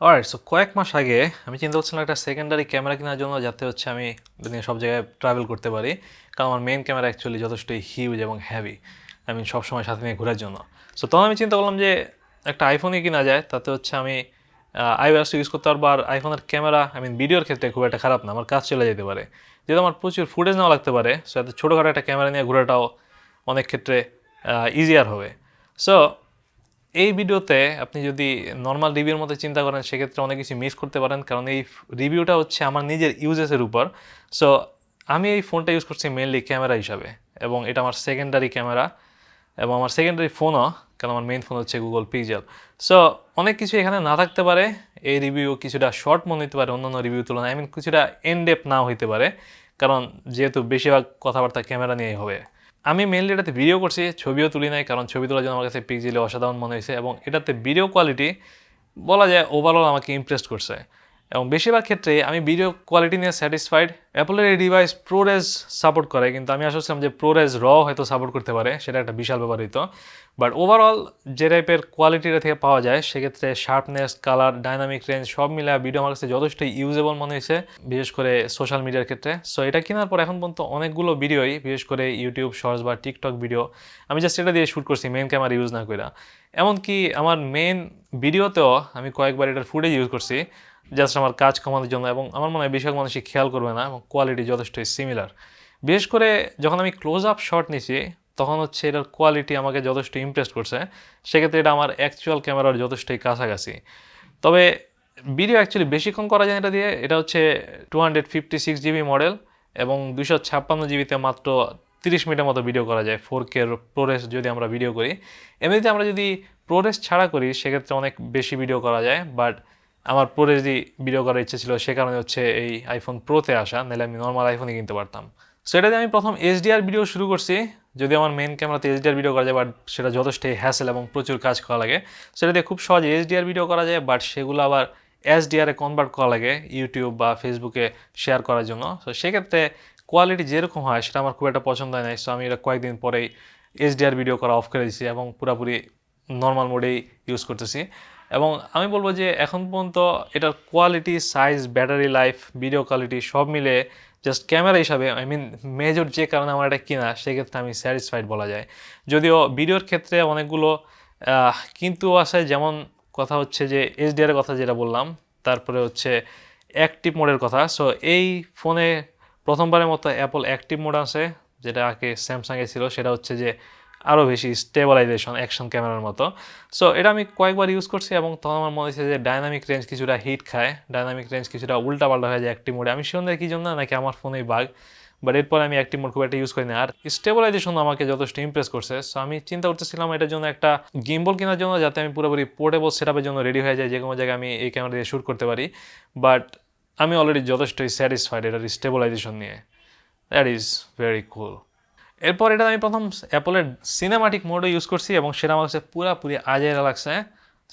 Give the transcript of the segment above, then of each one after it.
Alright, so কয়েক মাস আগে আমি চিন্তা করছিলাম একটা সেকেন্ডারি ক্যামেরা কেনার জন্য, যাতে হচ্ছে আমি দুনিয়া সব জায়গায় ট্রাভেল করতে পারি। কারণ আমার মেইন ক্যামেরা অ্যাকচুয়ালি যথেষ্টই হিউজ এবং হ্যাভি, আমি সবসময় সাথে নিয়ে ঘোরার জন্য। সো তখন আমি চিন্তা করলাম যে একটা আইফোনই কিনা যায়, তাতে হচ্ছে আমি আইওএস ইউজ করতে পারবো। আর আইফোনের ক্যামেরা ভিডিওর ক্ষেত্রে খুব একটা খারাপ না, আমার কাজ চলে যেতে পারে। যেহেতু আমার প্রচুর ফুটেজ নেওয়া লাগতে পারে, সো এত ছোটোখাটো একটা ক্যামেরা নিয়ে ঘোরাটাও অনেক ক্ষেত্রে ইজিয়ার হবে। সো এই ভিডিওতে আপনি যদি নর্মাল রিভিউর মতো চিন্তা করেন, সেক্ষেত্রে অনেক কিছু মিস করতে পারেন, কারণ এই রিভিউটা হচ্ছে আমার নিজের ইউজেসের উপর। সো আমি এই ফোনটা ইউজ করছি মেনলি ক্যামেরা হিসাবে, এবং এটা আমার সেকেন্ডারি ক্যামেরা এবং আমার সেকেন্ডারি ফোনও, কারণ আমার মেইন ফোন হচ্ছে গুগল পিক্সেল। সো অনেক কিছু এখানে না থাকতে পারে, এই রিভিউ কিছুটা শর্ট মনে হতে পারে অন্যান্য রিভিউ তুলনায়, কিছুটা এনডেপ নাও হইতে পারে, কারণ যেহেতু বেশিরভাগ কথাবার্তা ক্যামেরা নিয়েই হবে। আমি মেনলি এটাতে ভিডিও করছি, ছবিও তুলি নাই, কারণ ছবি তোলার জন্য আমার কাছে পিক্সেলে অসাধারণ মনে হয়েছে, এবং এটাতে ভিডিও কোয়ালিটি বলা যায় ওভারঅল আমাকে ইমপ্রেস করছে। এবং বেশিরভাগ ক্ষেত্রে আমি ভিডিও কোয়ালিটি নিয়ে স্যাটিসফাইড। অ্যাপলের এই ডিভাইস প্রোরেজ সাপোর্ট করে, কিন্তু আমি আসছিলাম যে প্রোরেজ র হয়তো সাপোর্ট করতে পারে, সেটা একটা বিশাল ব্যাপার হইতো। বাট ওভারঅল যে টাইপের কোয়ালিটিটা থেকে পাওয়া যায়, সেক্ষেত্রে শার্পনেস, কালার, ডাইনামিক রেঞ্জ সব মিলে ভিডিও আমার কাছে যথেষ্ট ইউজেবল মনে হয়েছে, বিশেষ করে সোশ্যাল মিডিয়ার ক্ষেত্রে। সো এটা কেনার পর এখন পর্যন্ত অনেকগুলো ভিডিওই, বিশেষ করে ইউটিউব শর্টস বা টিকটক ভিডিও, আমি জাস্ট এটা দিয়ে শ্যুট করছি, মেন ক্যামেরা ইউজ না করে। এমনকি আমার মেন ভিডিওতেও আমি কয়েকবার এটার ফুটেজ ইউজ করছি, জাস্ট আমার কাজ কমানোর জন্য, এবং আমার মনে হয় বেশিরভাগ মানুষই খেয়াল করবে না, এবং কোয়ালিটি যথেষ্টই সিমিলার। বিশেষ করে যখন আমি ক্লোজ আপ শট নিছি, তখন হচ্ছে এটার কোয়ালিটি আমাকে যথেষ্ট ইমপ্রেস করছে। সেক্ষেত্রে এটা আমার অ্যাকচুয়াল ক্যামেরার যথেষ্টই কাছাকাছি। তবে ভিডিও অ্যাকচুয়ালি বেশিক্ষণ করা যায় এটা দিয়ে। এটা হচ্ছে 256 GB মডেল, এবং 256 GBতে মাত্র 30 মিনিটের মতো ভিডিও করা যায় 4K প্রোরেস যদি আমরা ভিডিও করি। এমনিতে আমরা যদি প্রোরেস ছাড়া করি, সেক্ষেত্রে অনেক বেশি ভিডিও করা যায়, বাট আমার প্রোরেস দিয়ে ভিডিও করার ইচ্ছে ছিল, সে কারণে হচ্ছে এই আইফোন প্রোতে আসা, নাহলে আমি নর্মাল আইফোনই কিনতে পারতাম। সো এটা দিয়ে আমি প্রথম এইচডিআর ভিডিও শুরু করছি, যদি আমার মেন ক্যামেরাতে এইচডিআর ভিডিও করা যায়, বাট সেটা যথেষ্টই হ্যাসেল এবং প্রচুর কাজ করা লাগে। সেটা দিয়ে খুব সহজে এইচডিআর ভিডিও করা যায়, বাট সেগুলো আবার এসডিআরে কনভার্ট করা লাগে ইউটিউব বা ফেসবুকে শেয়ার করার জন্য। সো সেক্ষেত্রে কোয়ালিটি যেরকম হয় সেটা আমার খুব একটা পছন্দ হয় না। সো আমি এটা কয়েকদিন পরেই এইচডিআর ভিডিও করা অফ করে দিয়েছি, এবং পুরোপুরি নর্মাল মোডেই ইউজ করতেছি। এবং আমি বলবো যে এখন পর্যন্ত এটার quality, size, battery life, video quality সব মিলে জাস্ট ক্যামেরা হিসাবে মেজর যে কারণে আমার এটা কিনা, সেক্ষেত্রে আমি স্যাটিসফাইড বলা যায়। যদিও ভিডিওর ক্ষেত্রে অনেকগুলো কিন্তু আছে, যেমন কথা হচ্ছে যে এইচডিআরের কথা যেটা বললাম, তারপরে হচ্ছে অ্যাক্টিভ মোডের কথা। সো এই ফোনে প্রথমবারের মতো অ্যাপল অ্যাক্টিভ মোড আছে, যেটা আগে স্যামসাংয়ে ছিল। সেটা হচ্ছে যে আরও বেশি স্টেবলাইজেশন, অ্যাকশন ক্যামেরার মতো। সো এটা আমি কয়েকবার ইউজ করছি, এবং তখন আমার মনে হচ্ছে যে ডাইনামিক রেঞ্জ কিছুটা হিট খায়, ডাইনামিক রেঞ্জ কিছুটা উল্টাপাল্টা হয়ে যায় অ্যাক্টিভ মোডে। আমি সন্ধ্যে কী জন্য, নাকি আমার ফোনেই বাগ, বাট এরপর আমি অ্যাক্টিভ মোড খুব একটা ইউজ করি না। আর স্টেবলাইজেশন আমাকে যথেষ্ট ইমপ্রেস করছে। সো আমি চিন্তা করতেছিলাম এটার জন্য একটা গিম্বল কেনার জন্য, যাতে আমি পুরোপুরি পোর্টেবল সেটআপের জন্য রেডি হয়ে যায়, যে কোনো জায়গায় আমি এই ক্যামেরা দিয়ে শ্যুট করতে পারি। বাট আমি অলরেডি যথেষ্টই স্যাটিসফাইড এটার স্টেবলাইজেশন নিয়ে। দ্যাট ইজ ভেরি কুল। এরপর এটা আমি প্রথম অ্যাপলের সিনেমাটিক মোডও ইউজ করছি, এবং সেটা আমার কাছে পুরোপুরি আজেরা লাগছে।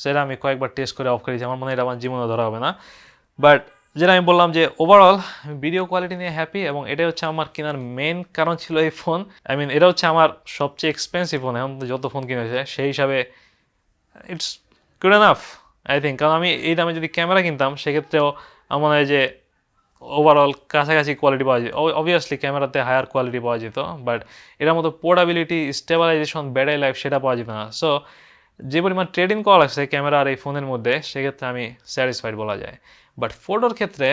সেটা আমি কয়েকবার টেস্ট করে অফ করেছি, আমার মনে হয় এটা আমার জীবনে ধরা হবে না। বাট যেটা আমি বললাম যে ওভারঅল ভিডিও কোয়ালিটি নিয়ে হ্যাপি, এবং এটাই হচ্ছে আমার কেনার মেন কারণ ছিল এই ফোন। এটা হচ্ছে আমার সবচেয়ে এক্সপেন্সিভ ফোন এখন যত ফোন কিনেছে, সেই হিসাবে it's good enough I think. কারণ আমি এই দামে যদি ক্যামেরা কিনতাম, সেক্ষেত্রেও আমার মনে হয় যে ওভারঅল কাছাকাছি কোয়ালিটি পাওয়া যেত। অবভিয়াসলি ক্যামেরাতে হায়ার কোয়ালিটি পাওয়া যেত, বাট এটার মতো পোর্টেবিলিটি, স্টেবিলাইজেশন, ব্যাটারি লাইফ সেটা পাওয়া যেত না। সো যে পরিমাণ ট্রেড ইন করা লাগছে ক্যামেরা আর এই ফোনের মধ্যে, সেক্ষেত্রে আমি স্যাটিসফাইড বলা যায়। বাট ফটোর ক্ষেত্রে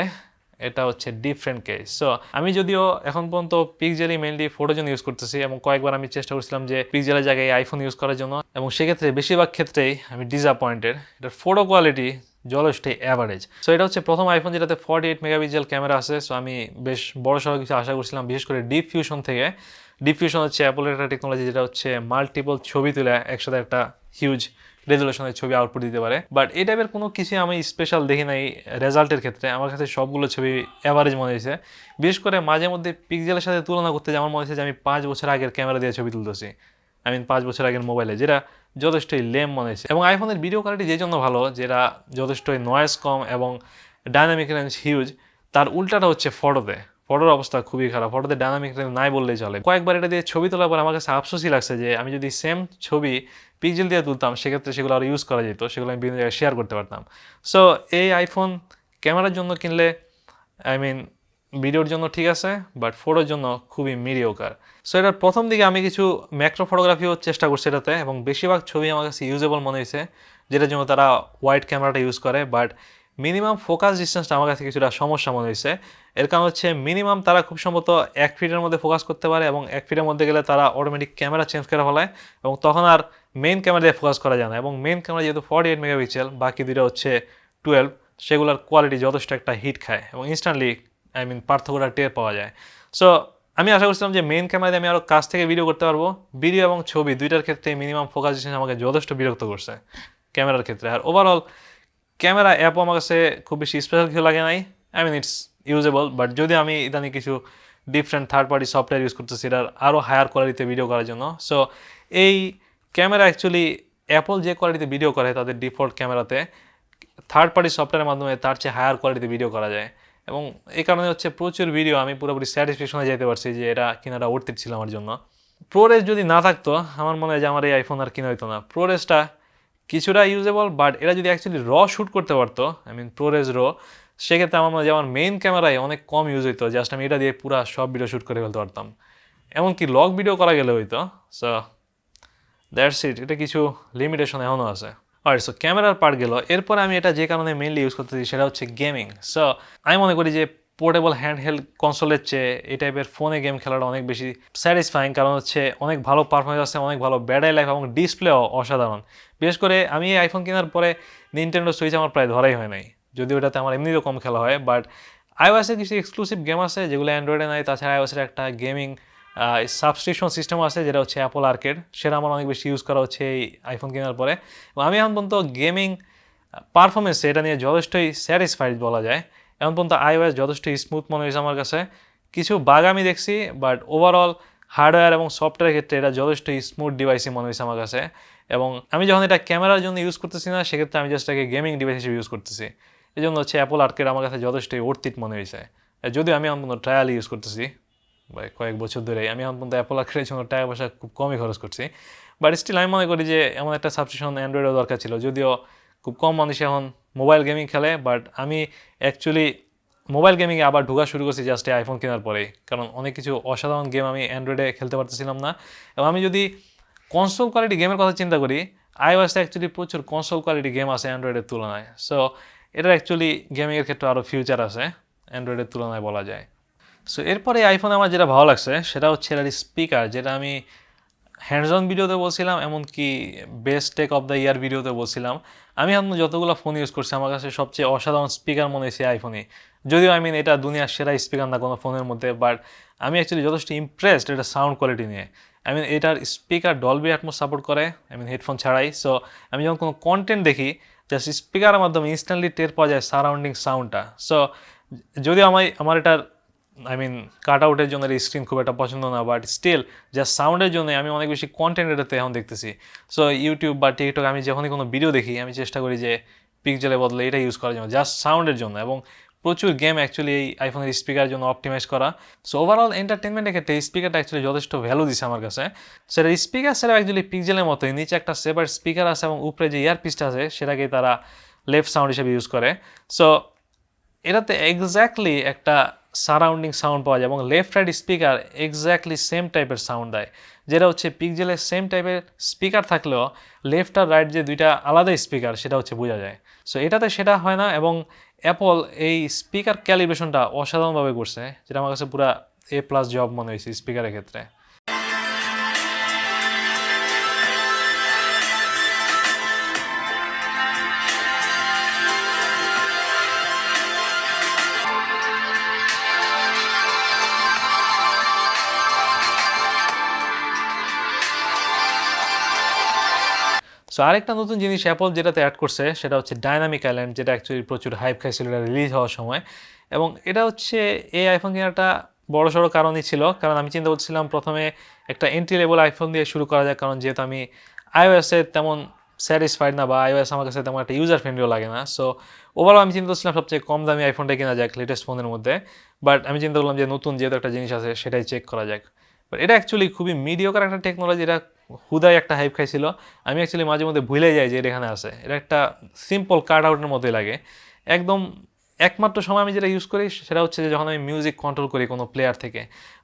এটা হচ্ছে ডিফারেন্ট কেস। সো আমি যদিও এখন পর্যন্ত পিক্সেলই মেনলি ফটোর জন্য ইউজ করতেছি, এবং কয়েকবার আমি চেষ্টা করছিলাম যে পিক্সেলের জায়গায় আইফোন ইউজ করার জন্য, এবং সেক্ষেত্রে বেশিরভাগ ক্ষেত্রেই আমি ডিসঅ্যাপয়েন্টেড। এটার ফটো কোয়ালিটি যথেষ্টই অ্যাভারেজ। সো এটা হচ্ছে প্রথম আইফোন যেটাতে 48 মেগাপিক্সেল ক্যামেরা আছে। সো আমি বেশ বড় সড়ো কিছু আশা করছিলাম, বিশেষ করে ডিপ ফিউশন থেকে। ডিপ ফিউশন হচ্ছে অ্যাপলের একটা টেকনোলজি, যেটা হচ্ছে মাল্টিপল ছবি তুলে একসাথে একটা হিউজ রেজুলেশনের ছবি আউটপুট দিতে পারে। বাট এই টাইপের কোনো কিছু আমি স্পেশাল দেখি নাই রেজাল্টের ক্ষেত্রে। আমার কাছে সবগুলো ছবি অ্যাভারেজ মনে হয়েছে। বিশেষ করে মাঝে মধ্যে পিক্সেলের সাথে তুলনা করতে, যে আমার মনে হচ্ছে যে আমি 5 বছর আগের ক্যামেরা দিয়ে ছবি তুলতেছি, 5 বছর আগের মোবাইলে, যেটা যথেষ্টই লেম মনে হয়েছে। এবং আইফোনের ভিডিও কোয়ালিটি যে জন্য ভালো, যেটা যথেষ্টই নয়েজ কম এবং ডাইনামিক রেঞ্জ হিউজ, তার উল্টাটা হচ্ছে ফটোতে। ফটোর অবস্থা খুবই খারাপ, ফটোতে ডাইনামিক রেঞ্জ নাই বললেই চলে। কয়েকবার এটা দিয়ে ছবি তোলার পর আমার কাছে আফসোসই লাগছে যে আমি যদি সেম ছবি পিক্সেল দিয়ে তুলতাম সেক্ষেত্রে সেগুলো আরও ইউজ করা যেত, সেগুলো আমি বিভিন্ন জায়গায় শেয়ার করতে পারতাম। সো এই আইফোন ক্যামেরার জন্য কিনলে আই মিন ভিডিওর জন্য ঠিক আছে, বাট ফটোর জন্য খুবই মিডিওকার। সো এটার প্রথম দিকে আমি কিছু ম্যাক্রো ফটোগ্রাফিও চেষ্টা করছি এটাতে, এবং বেশিরভাগ ছবি আমার কাছে ইউজেবল মনে হয়েছে, যেটার জন্য তারা ওয়াইড ক্যামেরাটা ইউজ করে। বাট মিনিমাম ফোকাস ডিস্টেন্সটা আমার কাছে কিছুটা সমস্যা মনে হয়েছে। এর কারণ হচ্ছে মিনিমাম তারা খুব সম্ভবত 1 ফিটের মধ্যে ফোকাস করতে পারে, এবং 1 ফিটের মধ্যে গেলে তারা অটোমেটিক ক্যামেরা চেঞ্জ করে ফেলায়, এবং তখন আর মেইন ক্যামেরা দিয়ে ফোকাস করা যায় না। এবং মেইন ক্যামেরা যেহেতু 48 মেগাপিক্সেল, বাকি দুটো হচ্ছে 12, সেগুলোর কোয়ালিটি যথেষ্ট একটা হিট খায় এবং ইনস্ট্যান্টলি আই মিন পার্থক্যটা টের পাওয়া যায়। সো আমি আশা করছিলাম যে মেইন ক্যামেরা দিয়ে আমি আরও কাছ থেকে ভিডিও করতে পারবো। ভিডিও এবং ছবি দুইটার ক্ষেত্রে মিনিমাম ফোকাস ডিস্টেন্স আমাকে যথেষ্ট বিরক্ত করছে ক্যামেরার ক্ষেত্রে। আর ওভারঅল ক্যামেরা অ্যাপও আমার কাছে খুব বেশি স্পেশাল কিছু লাগে নাই, I mean it's usable. But যদি আমি ইদানিং কিছু different third party software use করতেছি এটার আরও হায়ার কোয়ালিটিতে ভিডিও করার জন্য। সো এই ক্যামেরা অ্যাকচুয়ালি অ্যাপল যে কোয়ালিটিতে ভিডিও করে তাদের ডিফল্ট ক্যামেরাতে, থার্ড পার্টি সফটওয়্যারের মাধ্যমে তার চেয়ে হায়ার কোয়ালিটিতে ভিডিও করা যায়। এবং এই কারণে হচ্ছে প্রচুর ভিডিও আমি পুরোপুরি স্যাটিসফ্যাকশনে যেতে পারছি যে এটা কিনাটা অর্থিত ছিল আমার জন্য। প্রোরেস যদি না থাকতো আমার মনে হয় যে আমার এই আইফোন আর কিনা হইতো না। প্রোরেসটা কিছুটা ইউজেবল, বাট এরা যদি অ্যাকচুয়ালি শ্যুট করতে পারতো, আই মিন প্রোরেস সেক্ষেত্রে আমার মনে হয় যে আমার মেইন ক্যামেরায় অনেক কম ইউজ হইতো, জাস্ট আমি এটা দিয়ে পুরো সব ভিডিও শ্যুট করে ফেলতে পারতাম, এমনকি লগ ভিডিও করা গেলে হইতো। সো দ্যাটস ইট, এটা কিছু লিমিটেশন এখনও আছে। আর সো ক্যামেরার পার্ট গেল, এরপরে আমি এটা যে কারণে মেইনলি ইউজ করতেছি সেটা হচ্ছে গেমিং। সো আমি মনে করি যে পোর্টেবল হ্যান্ডহেল্ড কনসোলের চেয়ে এই টাইপের ফোনে গেম খেলাটা অনেক বেশি স্যাটিসফাইং, কারণ হচ্ছে অনেক ভালো পারফরমেন্স আছে, অনেক ভালো ব্যাটারি লাইফ এবং ডিসপ্লেও অসাধারণ। বিশেষ করে আমি এই আইফোন কেনার পরে নিনটেন্ডো সুইচ আমার প্রায় ধরাই হয় নাই, যদিও ওটাতে আমার এমনিতেও কম খেলা হয়। বাট আইওএসের কিছু এক্সক্লুসিভ গেম আছে যেগুলো অ্যান্ড্রয়েডে নাই। তাছাড়া আইওএসের একটা গেমিং সাবস্ক্রিপশন সিস্টেম আছে যেটা হচ্ছে অ্যাপল আর্কেড, সেটা আমার অনেক বেশি ইউজ করা হচ্ছে এই আইফোন কেনার পরে। এবং আমি এখন পর্যন্ত গেমিং পারফরমেন্সে এটা নিয়ে যথেষ্টই স্যাটিসফাইড বলা যায়। এখন পর্যন্ত আইওএস যথেষ্টই স্মুথ মনে হয়েছে আমার কাছে। কিছু বাগ আমি দেখছি, বাট ওভারঅল হার্ডওয়্যার এবং সফটওয়্যারের ক্ষেত্রে এটা যথেষ্টই স্মুথ ডিভাইসই মনে হয়েছে আমার কাছে। এবং আমি যখন এটা ক্যামেরার জন্য ইউজ করতেছি না, সেক্ষেত্রে আমি জাস্ট এটাকে গেমিং ডিভাইস হিসেবে ইউজ করতেছি। এই জন্য হচ্ছে অ্যাপল আর্কেড আমার কাছে যথেষ্টই অর্থিত মনে হয়েছে। যদিও আমি এখন পর্যন্ত ট্রায়াল ইউজ করতেছি কয়েক বছর ধরেই, আমি এখন পর্যন্ত অ্যাপল আর্কেডের জন্য টাকা পয়সা খুব কমই খরচ করছি। বাট স্টিল আমি মনে করি যে এমন একটা সাবস্ক্রিপশন অ্যান্ড্রয়েডেও দরকার ছিল, যদিও খুব কম মানুষ এখন মোবাইল গেমিং খেলে। বাট আমি অ্যাকচুয়ালি মোবাইল গেমিংয়ে আবার ঢোকা শুরু করছি জাস্ট আইফোন কেনার পরেই, কারণ অনেক কিছু অসাধারণ গেম আমি অ্যান্ড্রয়েডে খেলতে পারতেছিলাম না। এবং আমি যদি কনসোল কোয়ালিটি গেমের কথা চিন্তা করি, আইওএসে অ্যাকচুয়ালি প্রচুর কনসোল কোয়ালিটি গেম আছে অ্যান্ড্রয়েডের তুলনায়। সো এটার অ্যাকচুয়ালি গেমিংয়ের ক্ষেত্রে আরও ফিউচার আছে অ্যান্ড্রয়েডের তুলনায় বলা যায়। সো এরপরে আইফোনে আমার যেটা ভালো লাগছে সেটা হচ্ছে এর স্পিকার, যেটা আমি হ্যান্ডস অন ভিডিওতে বলছিলাম, এমনকি best tech of the year ভিডিওতে বলছিলাম। আমি এখন যতগুলো ফোন ইউজ করছি আমার কাছে সবচেয়ে অসাধারণ স্পিকার মনে হয়েছে আইফোনে। যদিও আই মিন এটা দুনিয়ার সেরা স্পিকার না কোনো ফোনের মধ্যে, বাট আমি অ্যাকচুয়ালি যথেষ্ট ইমপ্রেসড এটা সাউন্ড কোয়ালিটি নিয়ে। আই মিন এটার স্পিকার ডলবি অ্যাটমস সাপোর্ট করে, আই মিন হেডফোন ছাড়াই। সো আমি যখন কোনো কন্টেন্ট দেখি জাস্ট স্পিকারের মাধ্যমে ইনস্ট্যান্টলি টের পাওয়া যায় সারাউন্ডিং সাউন্ডটা। সো যদিও আমার এটার আই মিন কাট আউটের জন্য এই স্ক্রিন খুব একটা পছন্দ না, বাট স্টিল জাস্ট সাউন্ডের জন্য আমি অনেক বেশি কন্টেন্ট এটাতে এখন দেখতেছি। সো ইউটিউব বা টিকটক আমি যখনই কোনো ভিডিও দেখি আমি চেষ্টা করি যে পিক্সেলের বদলে এটা ইউজ করার জন্য, জাস্ট সাউন্ডের জন্য। এবং প্রচুর গেম অ্যাকচুয়ালি এই আইফোনের স্পিকারের জন্য অপটিমাইজ করা। সো ওভারঅল এন্টারটেনমেন্টের ক্ষেত্রে স্পিকারটা অ্যাকচুয়ালি যথেষ্ট ভ্যালু দিচ্ছে আমার কাছে। সেটা স্পিকার সেটা অ্যাকচুয়ালি পিক্সেলের মতোই, নিচে একটা সেপারেট স্পিকার আছে এবং উপরে যে ইয়ারপিসটা আছে সেটাকে তারা লেফট সাউন্ড হিসেবে ইউজ করে। সো এটাতে এক্স্যাক্টলি একটা সারাউন্ডিং সাউন্ড পাওয়া যায় এবং left right speaker exactly same টাইপের সাউন্ড দেয়, যেটা হচ্ছে পিক্সেলের সেম টাইপের স্পিকার থাকলেও লেফট আর রাইট যে দুইটা আলাদা স্পিকার সেটা হচ্ছে বোঝা যায়। সো এটাতে সেটা হয় না, এবং অ্যাপল এই স্পিকার ক্যালিব্রেশনটা অসাধারণভাবে করছে, যেটা আমার কাছে পুরো A+ জব মনে হয়েছে স্পিকারের ক্ষেত্রে। সো আরেকটা নতুন জিনিস অ্যাপল যেটাতে অ্যাড করছে সেটা হচ্ছে ডাইনামিক আইল্যান্ড, যেটা অ্যাকচুয়ালি প্রচুর হাইপ খাইছিল এটা রিলিজ হওয়ার সময়। এবং এটা হচ্ছে এই আইফোন কেনাটা বড় সড়ো কারণই ছিল, কারণ আমি চিন্তা করছিলাম প্রথমে একটা এন্ট্রি লেভেল আইফোন দিয়ে শুরু করা যায়, কারণ যেহেতু আমি আইওএসে তেমন স্যাটিসফাইড না, বা iOS আমার কাছে তেমন একটা ইউজার ফ্রেন্ডলিও লাগে না। সো ওভারঅল আমি চিন্তা করছিলাম সবচেয়ে কম দামি আইফোনটা কেনা যাক লেটেস্ট ফোনের মধ্যে, বাট আমি চিন্তা করলাম যে নতুন যেহেতু একটা জিনিস আছে সেটাই চেক করা যাক। বাট এটা অ্যাকচুয়ালি খুবই মিডিওকার একটা টেকনোলজি, এটা হুদাই একটা হাইপ খাইছিল। আমি অ্যাকচুয়ালি মাঝে মধ্যে ভুলে যাই যে এটা এখানে আছে। এটা একটা সিম্পল কাট আউটের মতোই লাগে একদম। একমাত্র সময় আমি যেটা ইউজ করি সেটা হচ্ছে যে যখন আমি মিউজিক কন্ট্রোল করি কোনো প্লেয়ার থেকে,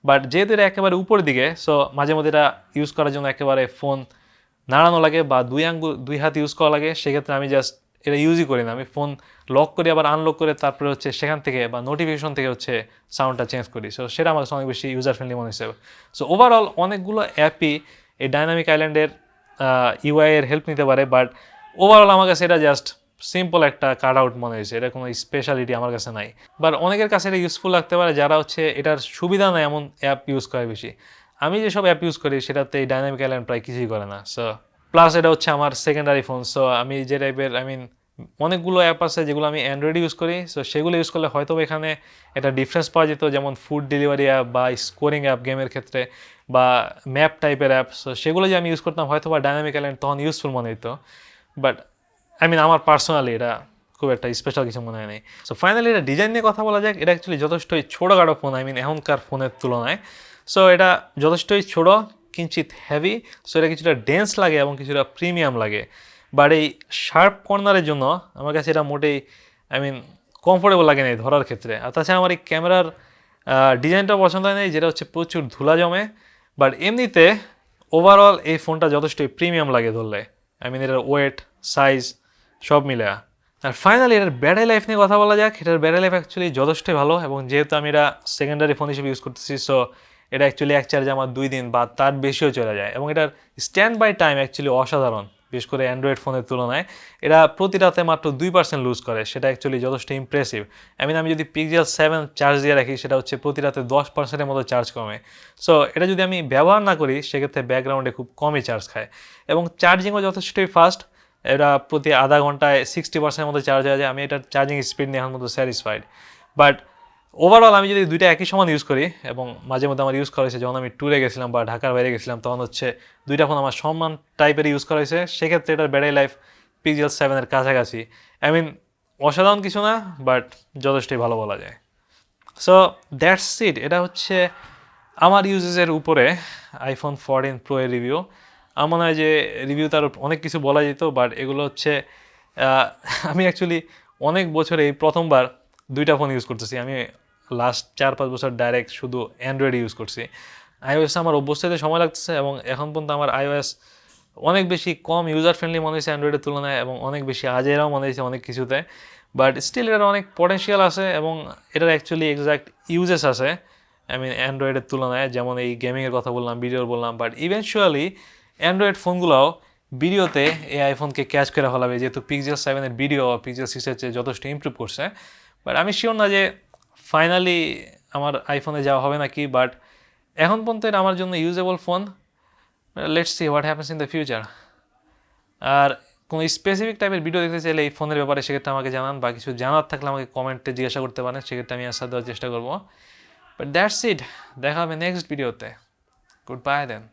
বাট যেহেতু এটা একেবারে উপরের দিকে, সো মাঝে মধ্যে এটা ইউজ করার জন্য একেবারে ফোন নাড়ানো লাগে বা দুই হাত ইউজ করা লাগে। সেক্ষেত্রে আমি জাস্ট এটা ইউজই করি না, আমি ফোন লক করি আবার আনলক করে তারপরে হচ্ছে সেখান থেকে বা নোটিফিকেশন থেকে হচ্ছে সাউন্ডটা চেঞ্জ করি। সো সেটা আমার কাছে অনেক বেশি ইউজার ফ্রেন্ডলি মনে হয়েছে। সো ওভারঅল অনেকগুলো অ্যাপই এই ডাইনামিক আইল্যান্ডের ইউআই এর হেল্প নিতে পারে, বাট ওভারঅল আমার কাছে এটা জাস্ট সিম্পল একটা কাট আউট মনে হয়েছে, এটা কোনো স্পেশালিটি আমার কাছে নাই। বাট অনেকের কাছে এটা ইউজফুল লাগতে পারে যারা হচ্ছে এটার সুবিধা নেয় এমন অ্যাপ ইউজ করে বেশি। আমি যেসব অ্যাপ ইউজ করি সেটাতে এই ডাইনামিক আইল্যান্ড প্রায় কিছুই করে না। সো প্লাস এটা হচ্ছে আমার সেকেন্ডারি ফোন। সো আমি যে টাইপের অনেকগুলো অ্যাপ আছে যেগুলো আমি অ্যান্ড্রয়েড ইউজ করি, সো সেগুলো ইউজ করলে হয়তো এখানে এটা ডিফারেন্স পাওয়া যেত, যেমন ফুড ডেলিভারি অ্যাপ বা স্কোরিং অ্যাপ গেমের ক্ষেত্রে বা ম্যাপ টাইপের অ্যাপ। সো সেগুলো যে আমি ইউজ করতাম হয়তো বা ডাইনামিক আইল্যান্ড তখন ইউজফুল মনে হতো, বাট আমার পার্সোনালি এটা খুব একটা স্পেশাল কিছু মনে হয় নাই। সো ফাইনালি এটা ডিজাইন নিয়ে কথা বলা যাক। এটা অ্যাকচুয়ালি যথেষ্টই ছোটোখাটো ফোন, এখনকার ফোনের তুলনায়। সো এটা যথেষ্টই ছোটো, কিঞ্চিত হেভি। সো এটা কিছুটা ডেন্স লাগে এবং কিছুটা প্রিমিয়াম লাগে, বাট এই শার্প কর্নারের জন্য আমার কাছে এটা মোটেই কমফোর্টেবল লাগে না ধরার ক্ষেত্রে। আর তাছাড়া আমার এই ক্যামেরার ডিজাইনটাও পছন্দ হয় না, যেটা হচ্ছে প্রচুর ধুলা জমে। বাট এমনিতে ওভারঅল এই ফোনটা যথেষ্টই প্রিমিয়াম লাগে ধরলে, এটার ওয়েট সাইজ সব মিলে। আর ফাইনালি এটার ব্যাটারি লাইফ নিয়ে কথা বলা যাক। এটার ব্যাটারি লাইফ অ্যাকচুয়ালি যথেষ্টই ভালো, এবং যেহেতু আমি এটা সেকেন্ডারি ফোন হিসেবে ইউজ করতেছি, সো এটা অ্যাকচুয়ালি এক চার্জে আমার 2 দিন বা তার বেশিও চলে যায়। এবং এটার স্ট্যান্ড বাই টাইম অ্যাকচুয়ালি অসাধারণ, বিশেষ করে অ্যান্ড্রয়েড ফোনের তুলনায়। এটা প্রতি রাতে মাত্র 2% লুজ করে, সেটা অ্যাকচুয়ালি যথেষ্ট ইমপ্রেসিভ। আমি যদি পিক্সেল 7 চার্জ দিয়ে রাখি সেটা হচ্ছে প্রতি রাতে 10%-এর মতো চার্জ কমে। সো এটা যদি আমি ব্যবহার না করি সেক্ষেত্রে ব্যাকগ্রাউন্ডে খুব কমই চার্জ খায়, এবং চার্জিংও যথেষ্টই ফাস্ট। এটা প্রতি আধা ঘন্টায় 60%-এর মতো চার্জ হয়ে যায়। আমি এটার চার্জিং স্পিড নিয়ে এখন মতো স্যাটিসফাইড। বাট ওভারঅল আমি যদি দুইটা একই সমান ইউজ করি, এবং মাঝে মধ্যে আমার ইউজ করা হয়েছে যখন আমি ট্যুরে গেছিলাম বা ঢাকার বাইরে গেছিলাম, তখন হচ্ছে দুইটা ফোন আমার সমান টাইপের ইউজ করা হয়েছে, সেক্ষেত্রে এটার ব্যাটারি লাইফ পিক্সেল 7-এর কাছাকাছি। অসাধারণ কিছু না, বাট যথেষ্টই ভালো বলা যায়। So that's it. এটা হচ্ছে আমার ইউজেসের উপরে আইফোন 14 প্রো এর রিভিউ। আমার মনে হয় যে রিভিউ তার অনেক কিছু বলা যেত, বাট এগুলো হচ্ছে আমি অ্যাকচুয়ালি অনেক বছরে এই প্রথমবার দুইটা ফোন ইউজ করতেছি। আমি লাস্ট 4-5 বছর ডাইরেক্ট শুধু অ্যান্ড্রয়েড ইউজ করছি। আইওএস আমার অভ্যস্ত হতে সময় লাগতেছে, এবং এখন পর্যন্ত আমার আইওএস অনেক বেশি কম ইউজার ফ্রেন্ডলি মনে হয়েছে অ্যান্ড্রয়েডের তুলনায়, এবং অনেক বেশি আজেরাও মনে হয়েছে অনেক কিছুতে। বাট স্টিল এটার অনেক পটেনশিয়াল আছে, এবং এটার অ্যাকচুয়ালি এক্সাক্ট ইউজেস আছে অ্যান্ড্রয়েডের তুলনায়, যেমন এই গেমিংয়ের কথা বললাম, ভিডিওর বললাম। বাট ইভেনচুয়ালি অ্যান্ড্রয়েড ফোনগুলোও ভিডিওতে এই আইফোনকে ক্যাচ করে ফেলাবে, যেহেতু পিক্সেল 7-এর ভিডিও পিক্সেল 6-এর চেয়ে যথেষ্ট ইমপ্রুভ করছে। বাট আমি শিওর না যে ফাইনালি আমার আইফোনে যাওয়া হবে নাকি, বাট এখন পর্যন্ত এটা আমার জন্য usable phone. Let's see what happens in the future. আর কোনো স্পেসিফিক টাইপের ভিডিও দেখতে চাইলে এই ফোনের ব্যাপারে সেক্ষেত্রে আমাকে জানান, বা কিছু জানার থাকলে আমাকে কমেন্টে জিজ্ঞাসা করতে পারেন, সেক্ষেত্রে আমি আনসার দেওয়ার চেষ্টা করবো। বাট দ্যাটস ইট, দেখা হবে নেক্সট ভিডিওতে। গুড বাই দেন।